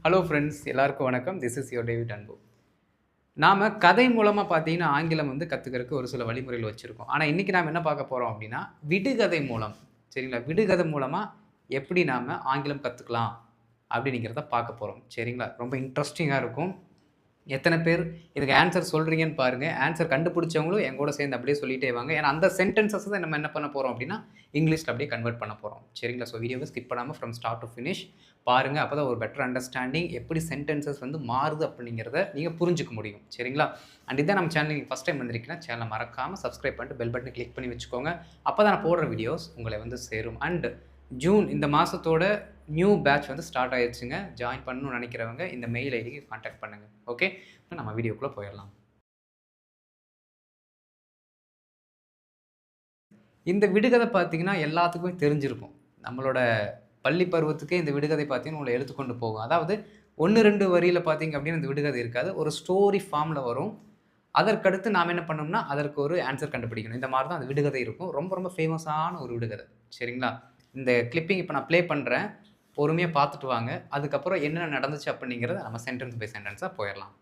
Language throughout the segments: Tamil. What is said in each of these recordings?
ஹலோ ஃப்ரெண்ட்ஸ், எல்லாருக்கும் வணக்கம். திஸ் இஸ் யுவர் டேவிட் அன்பு. நாம் கதை மூலமாக பார்த்தீங்கன்னா ஆங்கிலம் கற்றுக்கிறதுக்கு ஒரு சில வழிமுறைகள் வச்சுருக்கோம். ஆனால் இன்றைக்கி நாம் என்ன பார்க்க போகிறோம் அப்படின்னா, விடுகதை மூலம், சரிங்களா? விடுகதை மூலமாக எப்படி நாம் ஆங்கிலம் கற்றுக்கலாம் அப்படிங்கிறத பார்க்க போகிறோம், சரிங்களா? ரொம்ப இன்ட்ரெஸ்டிங்காக இருக்கும். எத்தனை பேர் இதுக்கு ஆன்சர் சொல்கிறீங்கன்னு பாருங்கள். ஆன்சர் கண்டுபிடிச்சவங்களும் எங்கூட சேர்ந்து அப்படியே சொல்லிட்டே வாங்க. ஏன்னா அந்த சென்டென்சஸ் தான் நம்ம என்ன பண்ண போகிறோம் அப்படின்னா இங்கிலீஷில் அப்படியே கன்வெர்ட் பண்ண போகிறோம், சரிங்களா? ஸோ வீடியோவை ஸ்கிப் பண்ணாமல் ஃப்ரம் ஸ்டார்ட் டு ஃபினிஷ் பாருங்கள். அப்போ தான் ஒரு பெட்டர் அண்டர்ஸ்டாண்டிங் எப்படி சென்டென்சஸ் மாறுது அப்படிங்கிறத நீங்கள் புரிஞ்சிக்க முடியும், சரிங்களா? அண்ட் இதான் நம்ம சேனல் நீங்கள் ஃபஸ்ட் டைம் வந்திருக்கீங்கன்னா சேனலை மறக்காமல் சப்ஸ்கிரைப் பண்ணிட்டு பெல் பட்டனை கிளிக் பண்ணி வச்சுக்கோங்க. அப்போ தான் நான் போடுற வீடியோஸ் உங்களை சேரும். அண்ட் ஜூன் இந்த மாதத்தோட நியூ பேட்ச் ஸ்டார்ட் ஆயிடுச்சுங்க. ஜாயின் பண்ணணும்னு நினைக்கிறவங்க இந்த மெயில் ஐடிக்கு கான்டாக்ட் பண்ணுங்கள். ஓகே, நம்ம வீடியோக்குள்ளே போயிடலாம். இந்த விடுகதை பார்த்தீங்கன்னா எல்லாத்துக்குமே தெரிஞ்சிருக்கும். நம்மளோட பள்ளி பருவத்துக்கே இந்த விடுகதை பார்த்தீங்கன்னா உங்களை எடுத்துக்கொண்டு போகும். அதாவது 1-2 வரியில் பார்த்தீங்க அப்படின்னு இந்த விடுகதை இருக்காது, ஒரு ஸ்டோரி ஃபார்மில் வரும். அதற்கடுத்து நாம் என்ன பண்ணோம்னா அதற்கு ஒரு ஆன்சர் கண்டுபிடிக்கணும். இந்த மாதிரி தான் அந்த விடுகதை இருக்கும். ரொம்ப ரொம்ப ஃபேமஸான ஒரு விடுகதை, சரிங்களா? இந்த கிளிப்பிங் இப்போ நான் ப்ளே பண்ணுறேன், பொறுமையாக பார்த்துட்டு வாங்க. அதுக்கப்புறம் என்னென்ன நடந்துச்சு அப்படிங்கிறத நம்ம சென்டென்ஸ் பை சென்டென்ஸாக போயிடலாம்.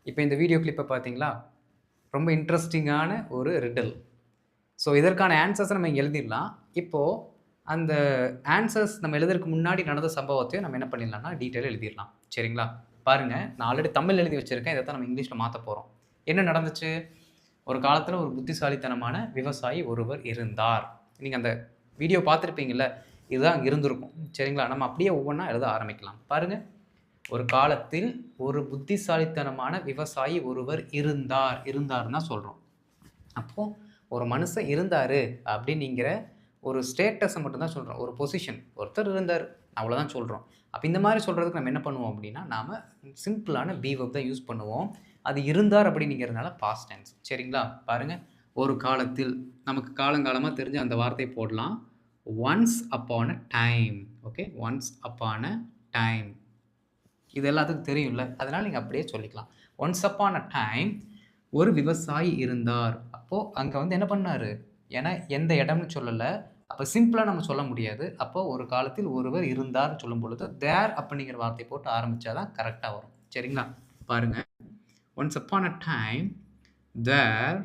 இப்போ இந்த வீடியோ கிளிப்பை பார்த்தீங்களா? ரொம்ப இன்ட்ரெஸ்டிங்கான ஒரு ரிடல். ஸோ இதற்கான ஆன்சர்ஸை நம்ம இங்கே எழுதிடலாம். இப்போது அந்த ஆன்சர்ஸ் நம்ம எழுதுறதுக்கு முன்னாடி நடந்த சம்பவத்தையும் நம்ம என்ன பண்ணிடலாம்னா டீட்டெயிலாக எழுதிடலாம், சரிங்களா? பாருங்கள், நான் ஆல்ரெடி தமிழ் எழுதி வச்சுருக்கேன். இதை தான் நம்ம இங்கிலீஷில் மாற்ற போகிறோம். என்ன நடந்துச்சு? ஒரு காலத்தில் ஒரு புத்திசாலித்தனமான விவசாயி ஒருவர் இருந்தார். நீங்கள் அந்த வீடியோ பார்த்துருப்பீங்கள்ல, இதுதான் இருந்திருக்கும், சரிங்களா? நம்ம அப்படியே ஒவ்வொன்றா எழுத ஆரம்பிக்கலாம். பாருங்கள், ஒரு காலத்தில் ஒரு புத்திசாலித்தனமான விவசாயி ஒருவர் இருந்தார்னா சொல்கிறோம். அப்போது ஒரு மனுஷன் இருந்தார் அப்படிங்கிற ஒரு ஸ்டேட்டஸை மட்டும்தான் சொல்கிறோம், ஒரு பொசிஷன், ஒருத்தர் இருந்தார், அவ்வளோதான் சொல்கிறோம். அப்போ இந்த மாதிரி சொல்கிறதுக்கு நம்ம என்ன பண்ணுவோம் அப்படின்னா நாம் சிம்பிளான பி வெர்ப் தான் யூஸ் பண்ணுவோம். அது இருந்தார் அப்படிங்கிறதுனால பாஸ்ட் டென்ஸ், சரிங்களா? பாருங்கள், ஒரு காலத்தில், நமக்கு காலங்காலமாக தெரிஞ்ச அந்த வார்த்தை போடலாம். Once upon a time. Okay, once upon a time, இது எல்லாத்துக்கும் தெரியும்ல, அதனால் நீங்கள் அப்படியே சொல்லிக்கலாம். ஒன்ஸ் அப்பான் அ டைம் ஒரு விவசாயி இருந்தார். அப்போது அங்கே என்ன பண்ணார்? ஏன்னா எந்த இடம்னு சொல்லலை, அப்போ சிம்பிளாக நம்ம சொல்ல முடியாது. அப்போது ஒரு காலத்தில் ஒருவர் இருந்தார்னு சொல்லும் பொழுது தேர் அப்படிங்கிற வார்த்தை போட்டு ஆரம்பித்தா தான் கரெக்டாக வரும், சரிங்களா? பாருங்கள், once upon a time there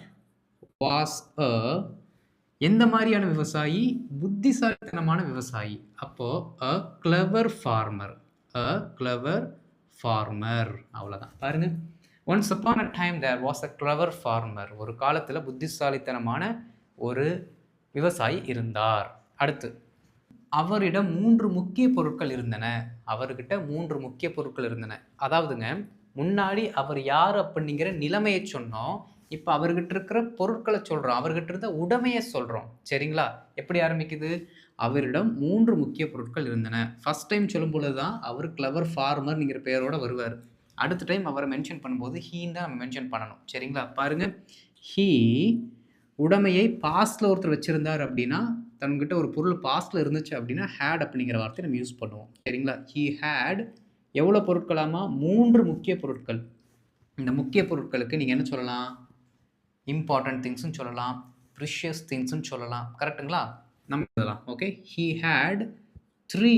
was a, எந்த மாதிரியான விவசாயி? புத்திசாலித்தனமான விவசாயி. அப்போது a clever farmer, a clever farmer, அவ்வளோதான். பாருங்கள், once upon a time there was a clever farmer, ஒரு காலத்தில் புத்திசாலித்தனமான ஒரு விவசாயி இருந்தார். அடுத்து அவரிடம் 3 முக்கிய பொருட்கள் இருந்தன. அவர்கிட்ட 3 முக்கிய பொருட்கள் இருந்தன. அதாவதுங்க, முன்னாடி அவர் யார் அப்படிங்கிற நிலைமைய சொன்னோம். இப்ப அவர்கிட்ட இருக்கிற பொருட்கள சொல்றோம். அவர்கிட்ட இருந்த உடைமைய சொல்றோம். சரிங்களா? எப்படி ஆரம்பிக்குது? அவரிடம் 3 முக்கிய பொருட்கள் இருந்தன. ஃபர்ஸ்ட் டைம் சொல்லும்பொழுது தான் அவர் கிளவர் ஃபார்மர்ங்கிற பெயரோட வருவாரு. அடுத்த டைம் அவர மென்ஷன் பண்ணும்போது ஹீன்னு தான் நம்ம மென்ஷன் பண்ணணும். சரிங்களா? பாருங்க. ஹீ உடைமையை பாஸ்ட்ல ஒருத்தர் வச்சிருந்தார் அப்படின்னா, தன்கிட்ட ஒரு பொருள் பாஸ்ட்ல இருந்துச்சு அப்படின்னா, ஹேட் அப்படிங்கிற வார்த்தைய நம்ம யூஸ் பண்ணுவோம். சரிங்களா? ஹி ஹேட் எவ்வளோ பொருட்களாமா? 3 முக்கிய பொருட்கள். இந்த முக்கிய பொருட்களுக்கு நீங்க என்ன சொல்லலாம்? இம்பார்ட்டன்ட் திங்ஸ்ன்னு சொல்லலாம். ப்ரிஷியஸ் திங்ஸ்ன்னு சொல்லலாம். கரெக்ட்டுங்களா? நம்ம எழுதலாம். Okay. He had 3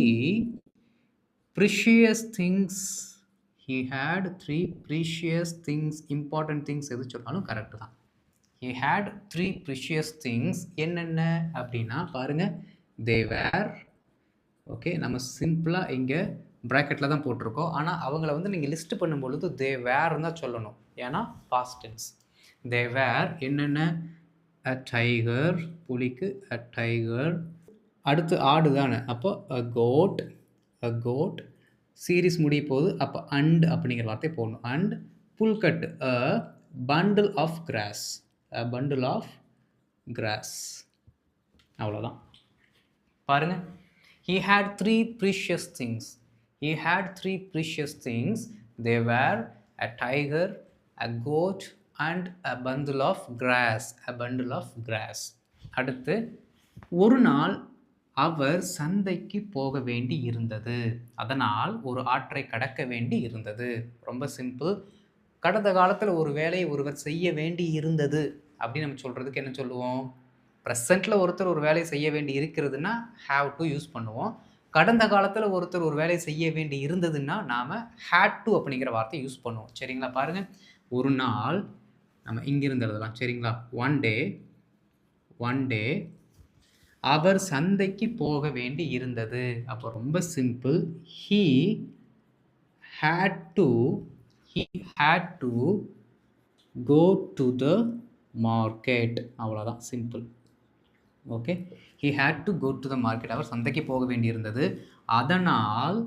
precious things. He had 3 precious things. Important things எது சொன்னாலும் கரெக்ட் தான். He had 3 precious things. என்னென்ன அப்படின்னா பாருங்க, they were. ஓகே, நம்ம சிம்பிளா இங்க பிராக்கெட்ல தான் போட்டிருக்கோம். ஆனா அவங்கள வந்து நீங்க லிஸ்ட் பண்ணும்பொழுது they were தான் சொல்லணும். ஏன்னா past tense. they were என்னென்ன? a tiger, புலிக்கு a tiger. அடுத்து ஆடு தானே, அப்போ a goat, a goat. Series முடிய போகுது, அப்போ and அப்படிங்கிற வார்த்தை போடணும். and புல்கட்டு a bundle of grass. a bundle of grass. அவ்வளோதான். பாருங்க. He had 3 precious things. He had 3 precious things. They were a tiger, a goat and a bundle of grass. A bundle of grass. அடுத்து, ஒரு நாள் அவர் சந்தைக்கு போக வேண்டி இருந்தது. அதனால் ஒரு ஆற்றை கடக்க வேண்டி இருந்தது. ரொம்ப சிம்பிள். கடந்த காலத்தில் ஒரு வேலையை ஒருவர் செய்ய வேண்டி இருந்தது அப்படின்னு நம்ம சொல்கிறதுக்கு என்ன சொல்லுவோம்? ப்ரெசண்ட்டில் ஒருத்தர் ஒரு வேலையை செய்ய வேண்டி இருக்கிறதுனா ஹாவ் டு யூஸ் பண்ணுவோம். கடந்த காலத்தில் ஒருத்தர் ஒரு வேலையை செய்ய வேண்டி இருந்ததுன்னா நாம் ஹேட் டு அப்படிங்கிற வார்த்தையை யூஸ் பண்ணுவோம். சரிங்களா? பாருங்கள், ஒரு நாள் நம்ம இங்கிருந்து எழுதலாம். சரிங்களா? ஒன் டே அவர் சந்தைக்கு போக வேண்டி இருந்தது. அப்போ ரொம்ப simple. He had to go to the market. அவ்வளோதான், simple. Okay. He had to go to the market. அவர் சந்தைக்கு போக வேண்டி இருந்தது. அதனால்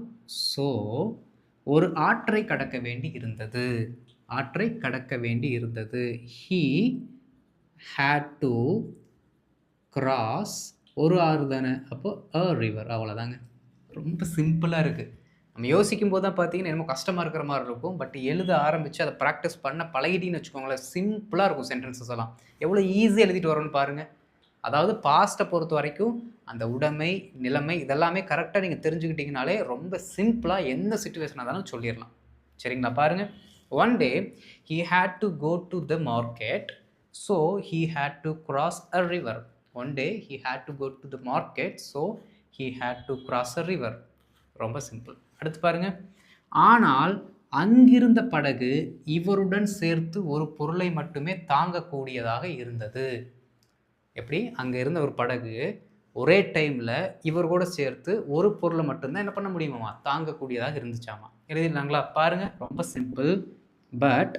ஒரு ஆற்றை கடக்க வேண்டி இருந்தது. ஆற்றை கடக்க வேண்டி இருந்தது. He had to cross. ஒரு ஆறு தானே, அப்போ a river. அவ்வளோதாங்க. ரொம்ப சிம்பிளாக இருக்குது. நம்ம யோசிக்கும் போது தான் பார்த்தீங்கன்னா என்னமோ கஷ்டமாக இருக்கிற மாதிரி இருக்கும். பட் எழுத ஆரம்பித்து அதை ப்ராக்டிஸ் பண்ண பழகிட்டின்னு வச்சுக்கோங்களேன், சிம்பிளாக இருக்கும் சென்டென்சஸ் எல்லாம். எவ்வளோ ஈஸியாக எழுதிட்டு வரோன்னு பாருங்கள். அதாவது பாஸ்ட்டை பொறுத்த வரைக்கும் அந்த உடைமை, நிலைமை இதெல்லாமே கரெக்டாக நீங்கள் தெரிஞ்சுக்கிட்டிங்கனாலே ரொம்ப சிம்பிளாக எந்த சுச்சுவேஷனாக இருந்தாலும் சொல்லிடலாம். சரிங்களா? பாருங்கள். One day he had to go to the market, so he had to cross a river. One day he had to go to the market, so he had to cross a river. ரொம்ப சிம்பிள். அடுத்து பாருங்க. ஆனால் அங்கிருந்த படகு இவருடன் சேர்த்து ஒரு பொருளை மட்டுமே தாங்கக்கூடியதாக இருந்தது. எப்படி? அங்கே இருந்த ஒரு படகு ஒரே டைமில் இவர் கூட சேர்த்து ஒரு பொருளை மட்டும்தான் என்ன பண்ண முடியுமாமா? தாங்கக்கூடியதாக இருந்துச்சாமா. எழுதிடலாங்களா? பாருங்க, ரொம்ப சிம்பிள். பட்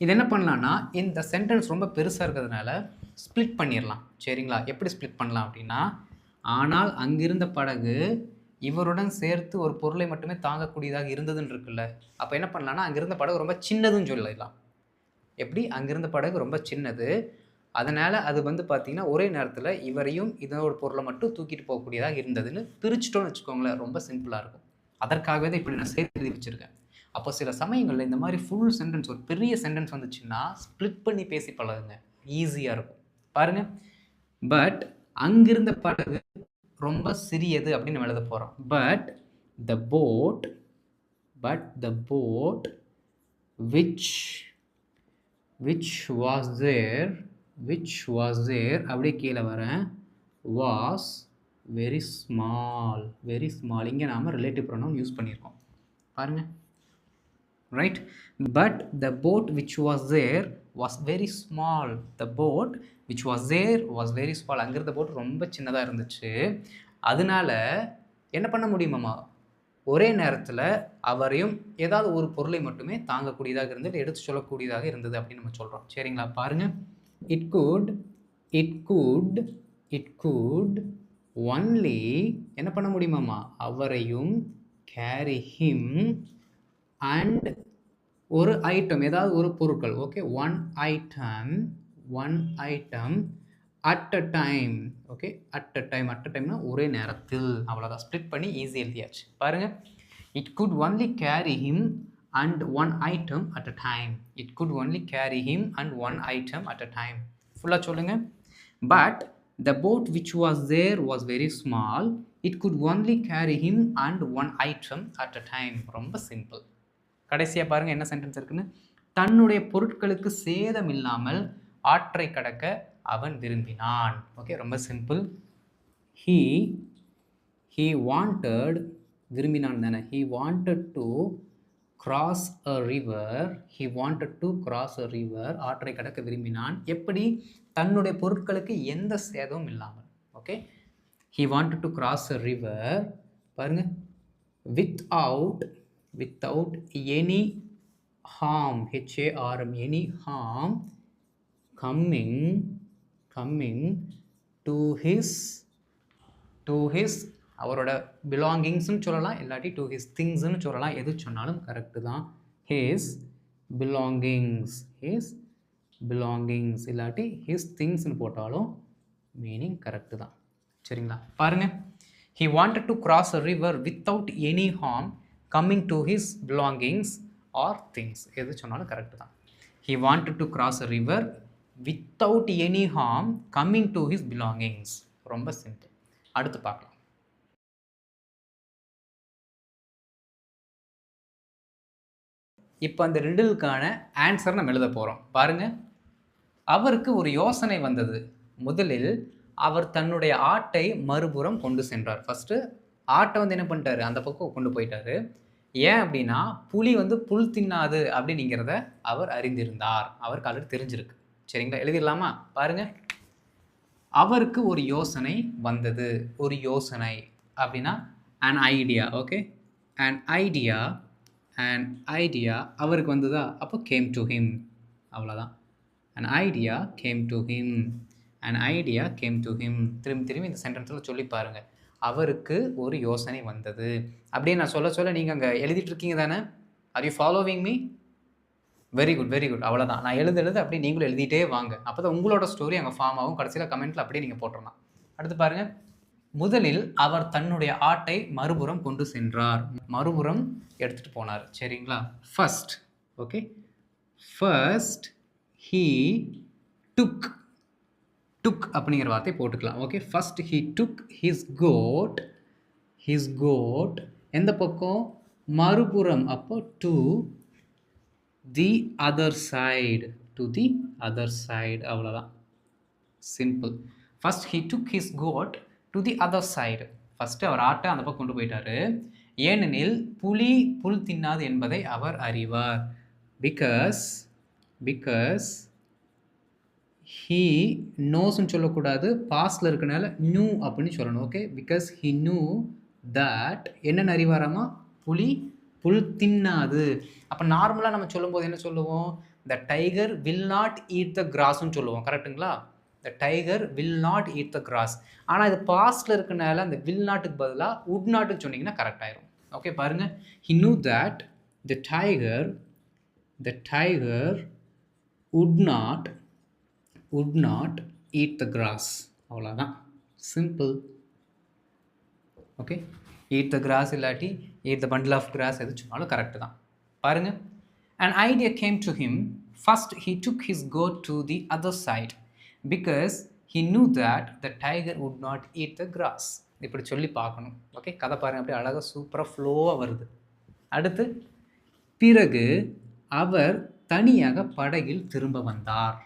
இது என்ன பண்ணலான்னா, இந்த சென்டென்ஸ் ரொம்ப பெருசாக இருக்கிறதுனால ஸ்ப்ளிட் பண்ணிடலாம். சரிங்களா? எப்படி ஸ்ப்ளிட் பண்ணலாம் அப்படின்னா, ஆனால் அங்கிருந்த படகு இவருடன் சேர்த்து ஒரு பொருளை மட்டுமே தாங்கக்கூடியதாக இருந்ததுன்னு இருக்குல்ல, அப்போ என்ன பண்ணலான்னா, அங்கிருந்த படகு ரொம்ப சின்னதுன்னு சொல்லலாம். எப்படி? அங்கிருந்த படகு ரொம்ப சின்னது, அதனால் அது வந்து பார்த்திங்கன்னா ஒரே நேரத்தில் இவரையும் இதோட பொருளை மட்டும் தூக்கிட்டு போகக்கூடியதாக இருந்ததுன்னு பிரிச்சுட்டோன்னு வச்சுக்கோங்களேன். ரொம்ப சிம்பிளாக இருக்கும். அதற்காகவே தான் இப்படி நான் சேர்த்து எழுதி வச்சுருக்கேன். அப்போ சில சமயங்களில் இந்த மாதிரி ஃபுல் சென்டென்ஸ், ஒரு பெரிய சென்டென்ஸ் வந்துச்சுன்னா ஸ்ப்ளிட் பண்ணி பேசி பழகுங்க, ஈஸியாக இருக்கும். பாருங்கள். பட் அங்கிருந்த படகு ரொம்ப சிறியது அப்படின்னு நம்ம எழுத போகிறோம். But the boat which was there அப்படியே கீழே வரேன், was very small. இங்கே நாம் ரிலேட்டிவ் ப்ரொனவுன் யூஸ் பண்ணியிருக்கோம். பாருங்கள். Right. But the boat which was there was very small. The boat which was there was very small. அங்கிருந்த போட் ரொம்ப சின்னதாக இருந்துச்சு. அதனால என்ன பண்ண முடியுமாம்மா? ஒரே நேரத்தில் அவரையும் ஏதாவது ஒரு பொருளை மட்டுமே தாங்கக்கூடியதாக இருந்தது, எடுத்து சொல்லக்கூடியதாக இருந்தது அப்படின்னு நம்ம சொல்கிறோம். சரிங்களா? பாருங்கள். It could ஒன்லி என்ன பண்ண முடியுமாம்மா, அவரையும், கேரி ஹிம் அண்ட் ஒரு ஐட்டம், ஏதாவது ஒரு பொருட்கள். Okay, one item at a time. Okay, at a டைம்னா ஒரே நேரத்தில். அவ்வளோதான், ஸ்ப்ளிட் பண்ணி ஈஸி எழுதியாச்சு. பாருங்க, it good only carry him and one item at a time. It could only carry him and one item at a time. ஃபுல்லாக சொல்லுங்க. But the boat which was there was very small. It could only carry him and one item at a time. ரொம்ப சிம்பிள். கடைசியாக பாருங்கள் என்ன சென்டென்ஸ் இருக்குன்னு. தன்னுடைய பொருட்களுக்கு சேதம் இல்லாமல் ஆற்றை கடக்க அவன் விரும்பினான். ஓகே, ரொம்ப சிம்பிள். he wanted, விரும்பினான் தானே, he wanted to cross a river. He wanted to cross a river. ஆற்றை கடக்க விரும்பினான். எப்படி? தன்னுடைய பொருட்களுக்கு எந்த சேதமும் இல்லாமல். Okay, he wanted to cross a river. பாருங்க, without any harm, HARM, any harm coming to his அவரோட பிலாங்கிங்ஸ்னு சொல்லலாம், இல்லாட்டி டு ஹிஸ் திங்ஸ்ன்னு சொல்லலாம். எது சொன்னாலும் கரெக்டு தான். ஹிஸ் பிலாங்கிங்ஸ் இல்லாட்டி ஹிஸ் திங்ஸ்னு போட்டாலும் மீனிங் கரெக்டு தான். சரிங்களா? பாருங்கள், he wanted to cross a river without any harm coming to his belongings or things. எது சொன்னாலும் கரெக்டு தான். he wanted to cross a river without any harm coming to his belongings. ரொம்ப சிம்பிள். அடுத்து பார்க்கலாம். இப்போ அந்த ரிடிலுக்கான ஆன்சர் நம்ம எழுத போகிறோம். பாருங்கள், அவருக்கு ஒரு யோசனை வந்தது. முதலில் அவர் தன்னுடைய ஆட்டை மறுபுறம் கொண்டு சென்றார். ஃபஸ்ட்டு ஆட்டை வந்து என்ன பண்ணிட்டாரு, அந்த பக்கம் கொண்டு போயிட்டாரு. ஏன் அப்படின்னா, புலி வந்து புல் தின்னாது அப்படிங்கிறத அவர் அறிந்திருந்தார். அவருக்கு ஆல்ரெடி தெரிஞ்சிருக்கு. சரிங்களா? எழுதிடலாமா? பாருங்கள், அவருக்கு ஒரு யோசனை வந்தது. ஒரு யோசனை அப்படின்னா an idea. Okay, an idea அவருக்கு வந்ததா, அப்போ came to him. அவ்வளோதான். an idea came to him. திரும்பி இந்த சென்டென்ஸில் சொல்லி பாருங்கள். அவருக்கு ஒரு யோசனை வந்தது அப்படியே நான் சொல்ல நீங்கள் அங்கே எழுதிட்டு இருக்கீங்க தானே? Are you following me? Very good. அவ்வளோதான். நான் எழுது அப்படியே நீங்களும் எழுதிட்டே வாங்க. அப்போ தான் உங்களோட ஸ்டோரி அங்கே ஃபார்ம் ஆகும். கடைசியில் கமெண்ட்டில் அப்படியே நீங்கள் போட்டுடலாம். அடுத்து பாருங்கள், முதலில் அவர் தன்னுடைய ஆட்டை மறுபுறம் கொண்டு சென்றார். மறுபுறம் எடுத்துகிட்டு போனார். சரிங்களா? First. Okay, first he took அப்படிங்கிற வார்த்தை போட்டுக்கலாம். Okay, first he took his goat எந்த பக்கம்? மறுபுறம். அப்போ to the other side. அவ்வளோதான், simple. First he took his goat to the other side. First அவர் ஆட்டை அந்த பக்கம் கொண்டு போயிட்டாரு. ஏனெனில் புலி புல் தின்னாது என்பதை அவர் அறிவார். பிகாஸ் he knows-ன்னு சொல்லக்கூடாது, பாஸ்டில் இருக்கனால knew அப்படின்னு சொல்லணும். Okay, because he knew that என்னென்னு அறிவாராமா, புலி புல் தின்னாது. அப்போ நார்மலாக நம்ம சொல்லும்போது என்ன சொல்லுவோம்? the tiger will not eat the grass-ன்னு சொல்லுவோம். கரெக்டுங்களா? the tiger will not eat the grass. ஆனால் இது பாஸ்டில் இருக்கனால அந்த will not-க்கு பதிலாக would not-ன்னு சொன்னீங்கன்னா கரெக்ட் ஆயிரும். ஓகே, பாருங்கள், he knew that the tiger would not eat the grass. அவ்வளோதான், simple. Okay, eat the grass இல்லாட்டி eat the bundle of grass எது சொன்னாலும் கரெக்டு தான். பாருங்கள், an idea came to him. First he took his goat to the other side because he knew that the tiger would not eat the grass. இப்படி சொல்லி பார்க்கணும். ஓகே, கதை பாருங்கள், அப்படியே அழகாக சூப்பராக ஃப்ளோவாக வருது. அடுத்து, பிறகு அவர் தனியாக படகில் திரும்ப வந்தார்.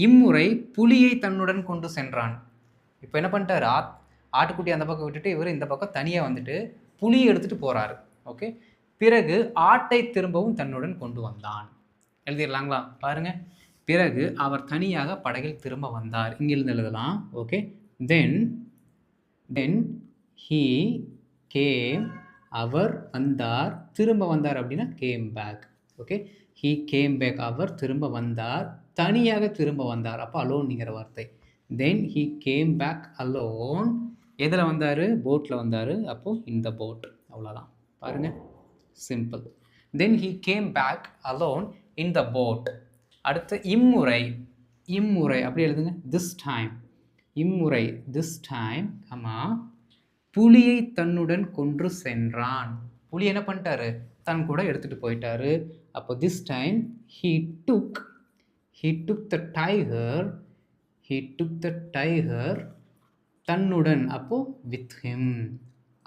இம்முறை புலியை தன்னுடன் கொண்டு சென்றான். இப்போ என்ன பண்ணிட்டார், ஆட்டுக்குட்டி அந்த பக்கம் விட்டுட்டு இவர் இந்த பக்கம் தனியாக வந்துட்டு புலியை எடுத்துகிட்டு போகிறாரு. ஓகே, பிறகு ஆட்டை திரும்பவும் தன்னுடன் கொண்டு வந்தான். எழுதிடலாங்களா? பாருங்கள், பிறகு அவர் தனியாக படகில் திரும்ப வந்தார். இங்கிருந்து எழுதலாம். ஓகே, தென் he came, அவர் வந்தார். திரும்ப வந்தார் அப்படின்னா came back. Okay, he came back, அவர் திரும்ப வந்தார். தனியாக திரும்ப வந்தார், அப்போ அலோன்ங்கிற வார்த்தை. then he came back alone எதில் வந்தார்? போட்டில் வந்தார். அப்போது இந்த போட், அவ்வளோதான். பாருங்கள், simple. Then he came back alone in the boat. அடுத்து இம்முறை, இம்முறை அப்படி எழுதுங்க. திஸ் டைம், இம்முறை திஸ் டைம், புலியை தன்னுடன் கொன்று சென்றான். புலி என்ன பண்ணிட்டாரு? தன் கூட எடுத்துகிட்டு போயிட்டாரு. அப்போ this time he took the tiger தன்னுடன், அப்போ with him,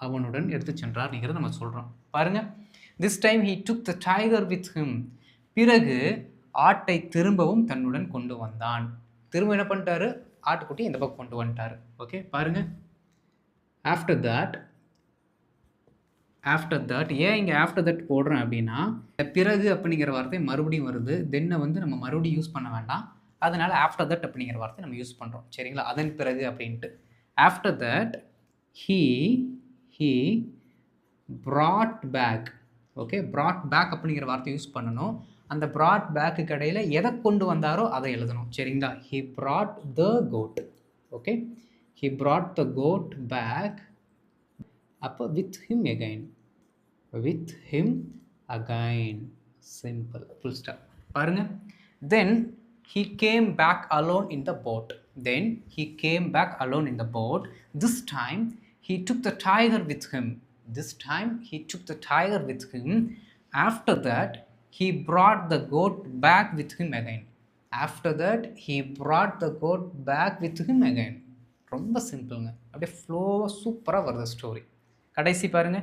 அவனுடன் எடுத்து சென்றார் அப்படிங்கிறத நம்ம சொல்கிறோம். பாருங்க, this time he took the tiger with him. பிறகு ஆட்டை திரும்பவும் தன்னுடன் கொண்டு வந்தான். திரும்ப என்ன பண்ணிட்டாரு? ஆட்டுக்குட்டி இந்த பக்கம் கொண்டு வந்துட்டார். ஓகே, பாருங்க. ஆஃப்டர் தட் ஏன் இங்கே ஆஃப்டர் தட் போடுறேன் அப்படின்னா, பிறகு அப்படிங்கிற வார்த்தை மறுபடியும் வருது. தென்னை வந்து நம்ம மறுபடியும் யூஸ் பண்ண வேண்டாம். அதனால் ஆஃப்டர் தட் அப்படிங்கிற வார்த்தை நம்ம யூஸ் பண்ணுறோம். சரிங்களா? அதன் பிறகு அப்படின்ட்டு. After that he brought back. Okay, brought back அப்படிங்கிற வார்த்தை யூஸ் பண்ணணும். அந்த brought back கடையில் எதை கொண்டு வந்தாரோ அதை எழுதணும். சரிங்களா? he brought the goat. Okay, he brought the goat back. அப்போ with him again, simple, full stop. பாருங்க, then he came back alone in the boat. This time he took the tiger with him. After that he brought the goat back with him again. ரொம்ப சிம்பிளுங்க. அப்படியே ஃப்ளோவாக சூப்பராக வருது ஸ்டோரி. கடைசி பாருங்க,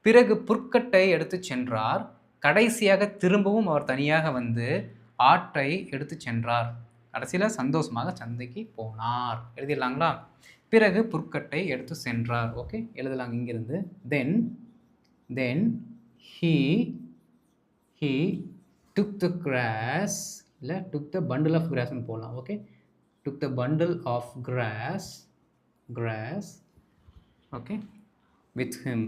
பிறகு புற்கட்டை எடுத்து சென்றார். கடைசியாக திரும்பவும் அவர் தனியாக வந்து ஆட்டை எடுத்து சென்றார். கடைசியில் சந்தோஷமாக சந்தைக்கு போனார். எழுதிடலாங்களா? பிறகு புற்கட்டை எடுத்து சென்றார். ஓகே, எழுதலாங்க இங்கிருந்து. தென் he took the grass, இல்லை took the bundle of grassன்னு போகலாம். Okay, took the bundle of grass, okay, with him.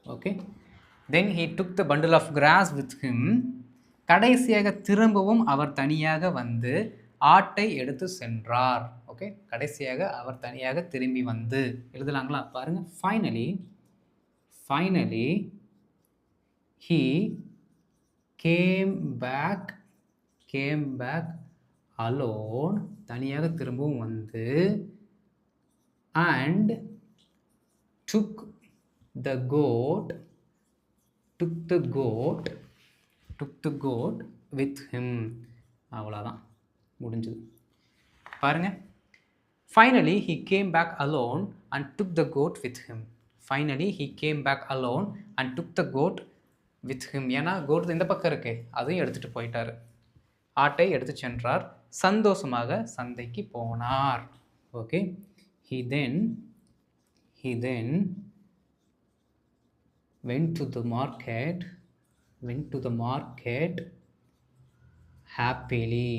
Okay, then he took the bundle of grass with him. கடைசியாக திரும்பவும் அவர் தனியாக வந்து ஆட்டை எடுத்து சென்றார். ஓகே, கடைசியாக அவர் தனியாக திரும்பி வந்து எழுதலாங்களா? பாருங்க, finally he came back alone, தனியாக திரும்பவும் வந்து, and took the goat with him. அவ்வளோதான், முடிஞ்சது. பாருங்க, finally he came back alone and took the goat with him. ஏன்னா கோட் இந்த பக்கம் இருக்கு, அதையும் எடுத்துகிட்டு போயிட்டார். ஆட்டை எடுத்து சென்றார். சந்தோஷமாக சந்தைக்கு போனார். Okay, he then went to the market happily.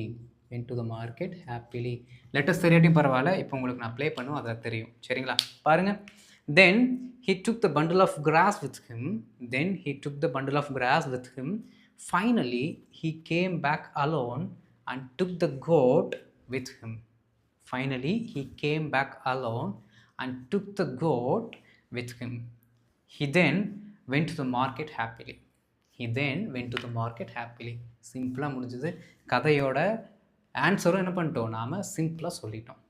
Letters தெரியாட்டியும் பரவாயில்ல, இப்போ உங்களுக்கு நான் ப்ளே பண்ணுவோம், அதை தெரியும். சரிங்களா? பாருங்க, then he took the bundle of grass with him. Finally he came back alone and took the goat with him. He then went to the market happily. சிம்பிளாக முடிஞ்சது. கதையோட ஆன்சரும் என்ன பண்ணிட்டோம், நாம் சிம்பிளாக சொல்லிட்டோம்.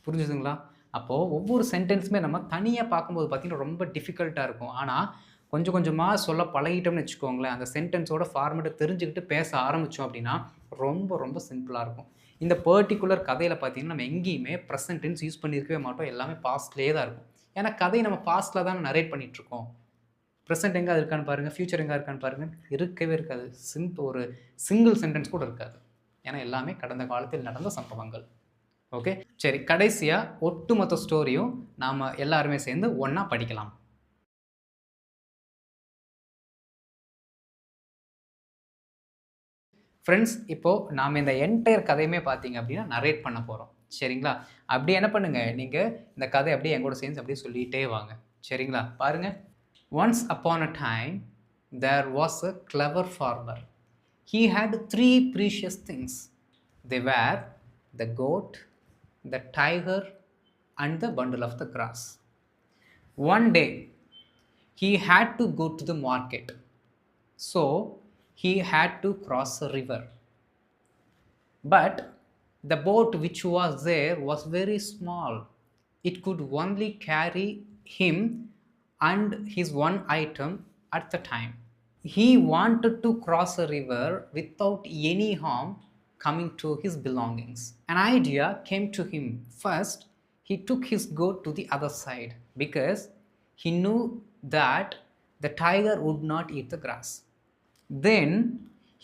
புரிஞ்சுதுங்களா? அப்போது ஒவ்வொரு சென்டென்ஸுமே நம்ம தனியாக பார்க்கும்போது பார்த்திங்கன்னா ரொம்ப டிஃபிகல்ட்டாக இருக்கும். ஆனால் கொஞ்சம் கொஞ்சமாக சொல்ல பழகிட்டோம்னு வச்சுக்கோங்களேன், அந்த சென்டென்ஸோட ஃபார்மேட்டை தெரிஞ்சுக்கிட்டு பேச ஆரம்பித்தோம் அப்படின்னா ரொம்ப ரொம்ப சிம்பிளாக இருக்கும். இந்த பர்டிகுலர் கதையில் பார்த்திங்கன்னா நம்ம எங்கேயுமே ப்ரெசன்ட் டென்ஸ் யூஸ் பண்ணியிருக்கவே மாட்டோம். எல்லாமே பாஸ்ட்லேயே தான் இருக்கும். ஏன்னா கதையை நம்ம பாஸ்ட்டில் தான் நரேட் பண்ணிகிட்ருக்கோம். ப்ரெசென்ட் எங்கே இருக்கான்னு பாருங்கள், ஃப்யூச்சர் எங்கே இருக்கான்னு பாருங்கள், இருக்கவே இருக்காது. ஒரு சிங்கிள் சென்டென்ஸ் கூட இருக்காது. ஏன்னா எல்லாமே கடந்த காலத்தில் நடந்த சம்பவங்கள். ஓகே, சரி, கடைசியாக ஒட்டுமொத்த ஸ்டோரியும் நாம் எல்லாருமே சேர்ந்து ஒன்றா படிக்கலாம். ஃப்ரெண்ட்ஸ், இப்போது நாம் இந்த என்டையர் கதையுமே பார்த்தீங்க அப்படின்னா நரேட் பண்ண போகிறோம். சரிங்களா? அப்படி என்ன பண்ணுங்கள், நீங்கள் இந்த கதை அப்படியே எங்கூட சேர்ந்து அப்படியே சொல்லிகிட்டே வாங்க. சரிங்களா? பாருங்கள். Once upon a time, there was a clever farmer. He had 3 precious things. They were the goat, the tiger and the bundle of the grass. One day, he had to go to the market, so he had to cross a river. But the boat which was there was very small. It could only carry him and his one item at the time. He wanted to cross a river without any harm coming to his belongings. An idea came to him. First, he took his goat to the other side because he knew that the tiger would not eat the grass. Then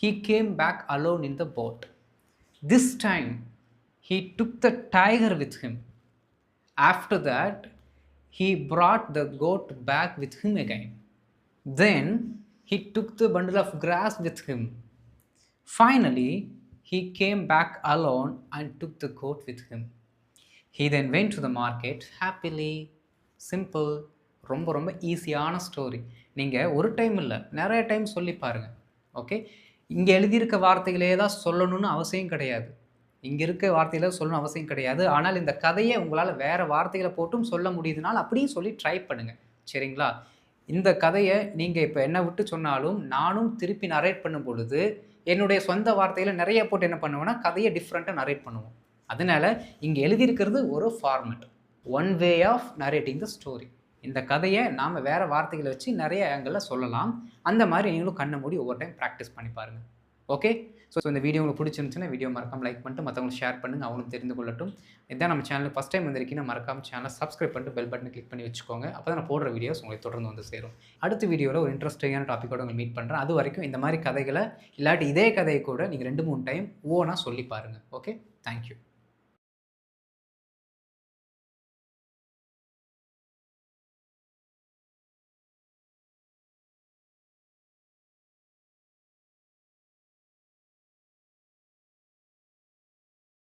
he came back alone in the boat. This time, he took the tiger with him. After that, he brought the goat back with him again. Then he took the bundle of grass with him. Finally, he came back alone and took the goat with him. He then went to the market happily. Simple. ரொம்ப ரொம்ப ஈஸியான ஸ்டோரி. நீங்கள் ஒரு டைம் இல்லை, நிறைய டைம் சொல்லி பாருங்கள். ஓகே, இங்கே எழுதியிருக்க வார்த்தைகளே தான் சொல்லணும்னு அவசியம் கிடையாது. இங்கே இருக்க வார்த்தைகளை சொல்லணும் அவசியம் கிடையாது. ஆனால் இந்த கதையை உங்களால் வேறு வார்த்தைகளை போட்டும் சொல்ல முடியுதுனால அப்படியும் சொல்லி ட்ரை பண்ணுங்கள். சரிங்களா? இந்த கதையை நீங்கள் இப்போ என்ன விட்டு சொன்னாலும் நானும் திருப்பி நரேட் பண்ணும் பொழுது என்னுடைய சொந்த வார்த்தையில் நிறைய போட்டு என்ன பண்ணுவேன்னா கதையை டிஃப்ரெண்ட்டாக நரேட் பண்ணுவோம். அதனால் இங்கே எழுதியிருக்கிறது ஒரு format, one way of narrating the story. இந்த கதையை நாம் வேறு வார்த்தைகளை வச்சு நிறைய ஆங்கிளில் சொல்லலாம். அந்த மாதிரி நீங்களும் கண்ணை மூடி ஒவ்வொரு டைம் ப்ராக்டிஸ் பண்ணி பாருங்கள். ஓகே, ஸோ இந்த வீடியோ உங்களுக்கு பிடிச்சிருந்துச்சுன்னா வீடியோ மறக்காமல் லைக் பண்ணிட்டு மற்றவங்களுக்கு ஷேர் பண்ணுங்கள், அவங்களும் தெரிந்து கொள்ளட்டும். இதான் நம்ம சேனலுக்கு ஃபஸ்ட் டைம் வந்திருக்கீங்கன்னா மறக்காமல் சேனலை சப்ஸ்கிரைப் பண்ணிட்டு பெல் பட்டனை கிளிக் பண்ணி வச்சுக்கோங்க. அப்போ தான் நான் போடுற வீடியோஸ் உங்களுக்கு தொடர்ந்து வந்து சேரும். அடுத்த வீடியோவில் ஒரு இன்ட்ரெஸ்டிங்கான டாப்பிக்கோட உங்களை மீட் பண்ணுறேன். அது வரைக்கும் இந்த மாதிரி கதைகளை இல்லாட்டி இதே கதையை கூட நீங்கள் 2-3 டைம் ஓனாக சொல்லி பாருங்கள். Okay, thank you.